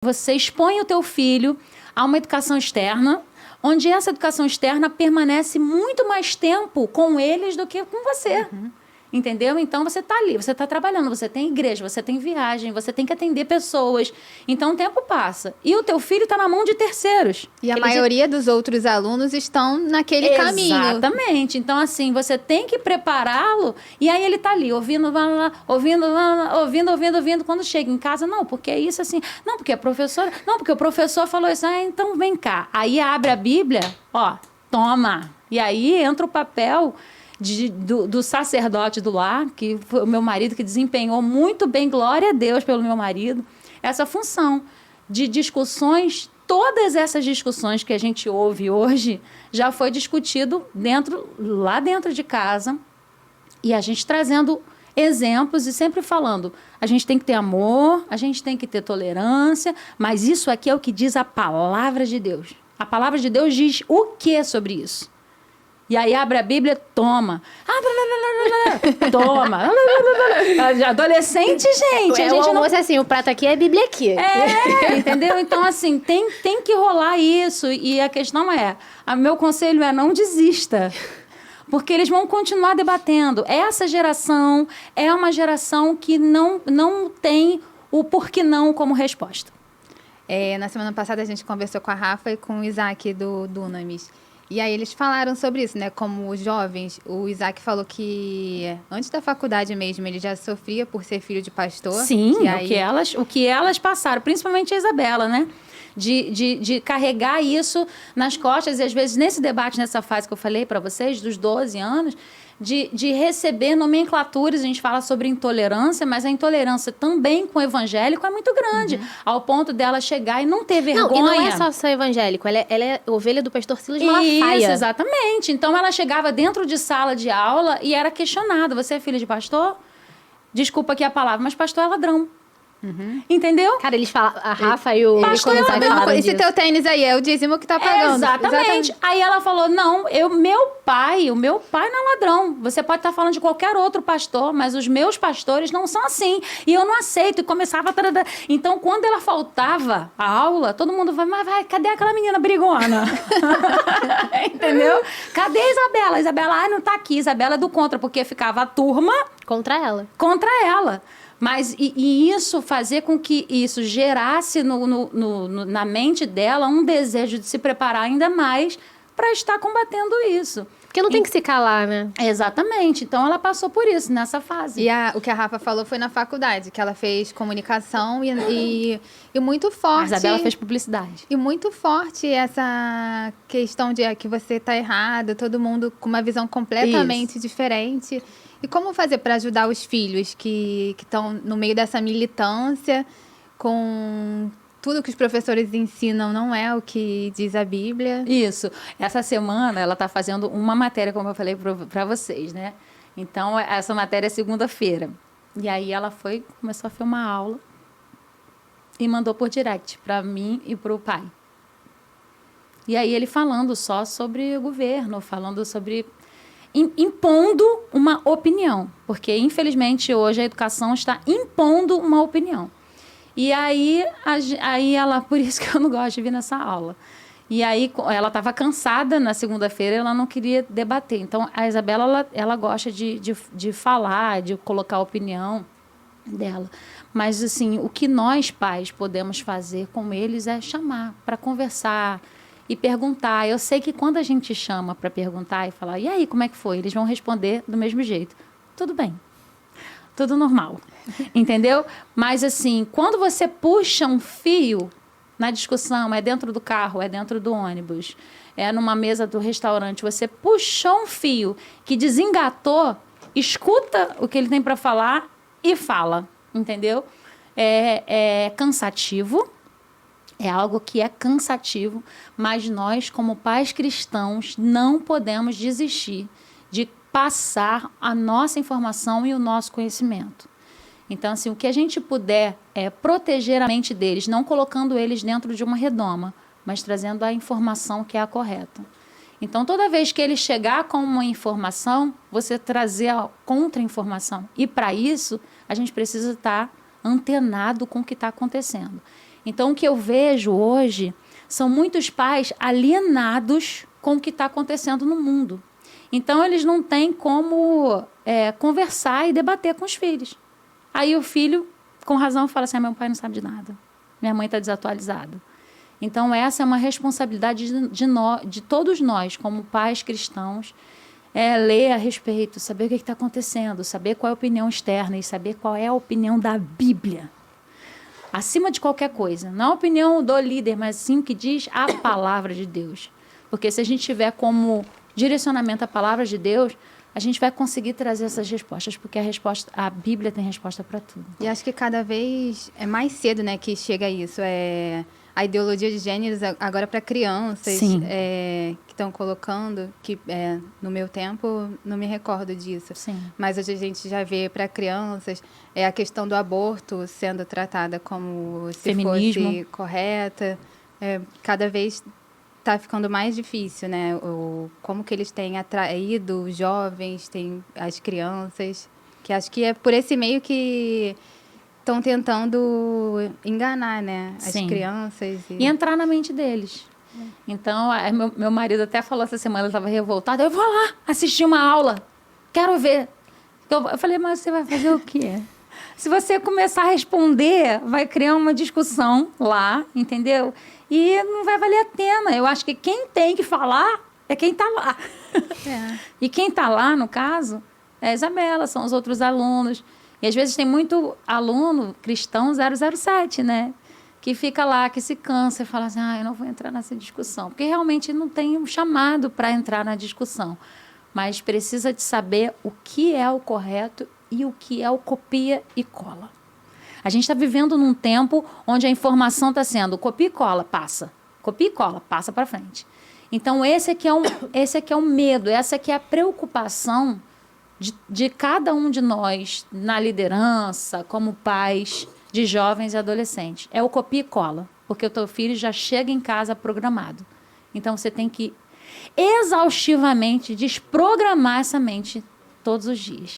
Você expõe o teu filho a uma educação externa, onde essa educação externa permanece muito mais tempo com eles do que com você. Entendeu? Então, você está ali, você está trabalhando, você tem igreja, você tem viagem, você tem que atender pessoas. Então, o tempo passa. E o teu filho está na mão de terceiros. E a maioria dos outros alunos estão naquele caminho. Exatamente. Então, assim, você tem que prepará-lo e aí ele está ali, ouvindo. Quando chega em casa, não, porque é isso assim. Não, porque a professora... Não, porque o professor falou isso. Ah, então vem cá. Aí abre a Bíblia, ó, toma. E aí entra o papel... Do sacerdote do lar, que foi o meu marido, que desempenhou muito bem, glória a Deus pelo meu marido, essa função de discussões. Todas essas discussões que a gente ouve hoje já foi discutido lá dentro de casa, e a gente trazendo exemplos e sempre falando, a gente tem que ter amor, a gente tem que ter tolerância, mas isso aqui é o que diz a palavra de Deus. A palavra de Deus diz o que sobre isso? E aí abre a Bíblia, toma. Toma. Adolescente, gente. O almoço é assim, o prato aqui é a Bíblia aqui. Entendeu? Então, assim, tem que rolar isso. E a questão meu conselho é não desista. Porque eles vão continuar debatendo. Essa geração é uma geração que não tem o porquê não como resposta. Na semana passada a gente conversou com a Rafa e com o Isaac do Dunamis. E aí eles falaram sobre isso, né? Como os jovens, o Isaac falou que antes da faculdade mesmo, ele já sofria por ser filho de pastor. Sim, o que elas passaram, principalmente a Isabela, né? De carregar isso nas costas, e às vezes nesse debate, nessa fase que eu falei para vocês, dos 12 anos, de receber nomenclaturas. A gente fala sobre intolerância, mas a intolerância também com o evangélico é muito grande, ao ponto dela chegar e não ter vergonha. Não, e não é só ser evangélico, ela é ovelha do pastor Silas Malafaia. Isso, exatamente. Então ela chegava dentro de sala de aula e era questionada: você é filha de pastor? Desculpa aqui a palavra, mas pastor é ladrão. Entendeu? Cara, eles falam, a Rafa e o Isaac falaram esse teu tênis aí é o dízimo que tá pagando. Exatamente. Aí ela falou: não, o meu pai não é ladrão. Você pode estar falando de qualquer outro pastor, mas os meus pastores não são assim. E eu não aceito. E começava... Então, quando ela faltava a aula, todo mundo vai: mas cadê aquela menina brigona? Entendeu? Cadê a Isabela? Isabela, não tá aqui. Isabela é do contra, porque ficava a turma... Contra ela. Mas e isso fazer com que isso gerasse na mente dela um desejo de se preparar ainda mais para estar combatendo isso. Porque não tem que se calar, né? Exatamente. Então, ela passou por isso nessa fase. E o que a Rafa falou foi na faculdade, que ela fez comunicação e muito forte... A Isabela fez publicidade. E muito forte essa questão de que você está errado, todo mundo com uma visão completamente diferente. E como fazer para ajudar os filhos que estão no meio dessa militância, com tudo que os professores ensinam não é o que diz a Bíblia? Isso. Essa semana ela está fazendo uma matéria, como eu falei para vocês, né? Então, essa matéria é segunda-feira. E aí ela começou a filmar a aula e mandou por direct para mim e para o pai. E aí ele falando só sobre o governo, falando sobre... impondo uma opinião, porque infelizmente hoje a educação está impondo uma opinião. E aí ela, por isso que eu não gosto de vir nessa aula. E aí ela estava cansada na segunda-feira, ela não queria debater. Então a Isabela ela gosta de falar, de colocar a opinião dela. Mas assim, o que nós pais podemos fazer com eles é chamar para conversar e perguntar. Eu sei que quando a gente chama para perguntar e falar: e aí, como é que foi? Eles vão responder do mesmo jeito: tudo bem, tudo normal. Entendeu? Mas assim, quando você puxa um fio na discussão, é dentro do carro, é dentro do ônibus, é numa mesa do restaurante, você puxou um fio que desengatou, escuta o que ele tem para falar e fala. Entendeu? É cansativo. É algo que é cansativo, mas nós, como pais cristãos, não podemos desistir de passar a nossa informação e o nosso conhecimento. Então, assim, o que a gente puder é proteger a mente deles, não colocando eles dentro de uma redoma, mas trazendo a informação que é a correta. Então, toda vez que ele chegar com uma informação, você trazer a contra-informação. E, para isso, a gente precisa estar antenado com o que está acontecendo. Então, o que eu vejo hoje são muitos pais alienados com o que está acontecendo no mundo. Então, eles não têm como conversar e debater com os filhos. Aí o filho, com razão, fala assim, meu pai não sabe de nada. Minha mãe está desatualizada. Então, essa é uma responsabilidade de todos nós, como pais cristãos, ler a respeito, saber o que está acontecendo, saber qual é a opinião externa e saber qual é a opinião da Bíblia. Acima de qualquer coisa. Não a opinião do líder, mas sim o que diz a palavra de Deus. Porque se a gente tiver como direcionamento a palavra de Deus, a gente vai conseguir trazer essas respostas, porque a Bíblia tem resposta para tudo. E acho que cada vez é mais cedo, né, que chega isso. A ideologia de gêneros agora para crianças que estão colocando, que no meu tempo não me recordo disso. Sim. Mas hoje a gente já vê para crianças a questão do aborto sendo tratada como se feminismo fosse correta. Cada vez está ficando mais difícil, né? Como que eles têm atraído os jovens, as crianças, que acho que é por esse meio que estão tentando enganar, né? As crianças. E entrar na mente deles. Então, meu marido até falou essa semana, ele estava revoltado, eu vou lá assistir uma aula, quero ver. Eu falei, mas você vai fazer o quê? Se você começar a responder, vai criar uma discussão lá, entendeu? E não vai valer a pena. Eu acho que quem tem que falar é quem está lá. E quem está lá, no caso, é a Isabela, são os outros alunos. E às vezes tem muito aluno cristão 007, né? Que fica lá, que se cansa e fala assim, eu não vou entrar nessa discussão. Porque realmente não tem um chamado para entrar na discussão. Mas precisa de saber o que é o correto e o que é o copia e cola. A gente está vivendo num tempo onde a informação está sendo copia e cola, passa. Copia e cola, passa para frente. Então, esse aqui é o medo, essa aqui é a preocupação de cada um de nós na liderança, como pais de jovens e adolescentes. É o copia e cola, porque o teu filho já chega em casa programado. Então, você tem que exaustivamente desprogramar essa mente todos os dias.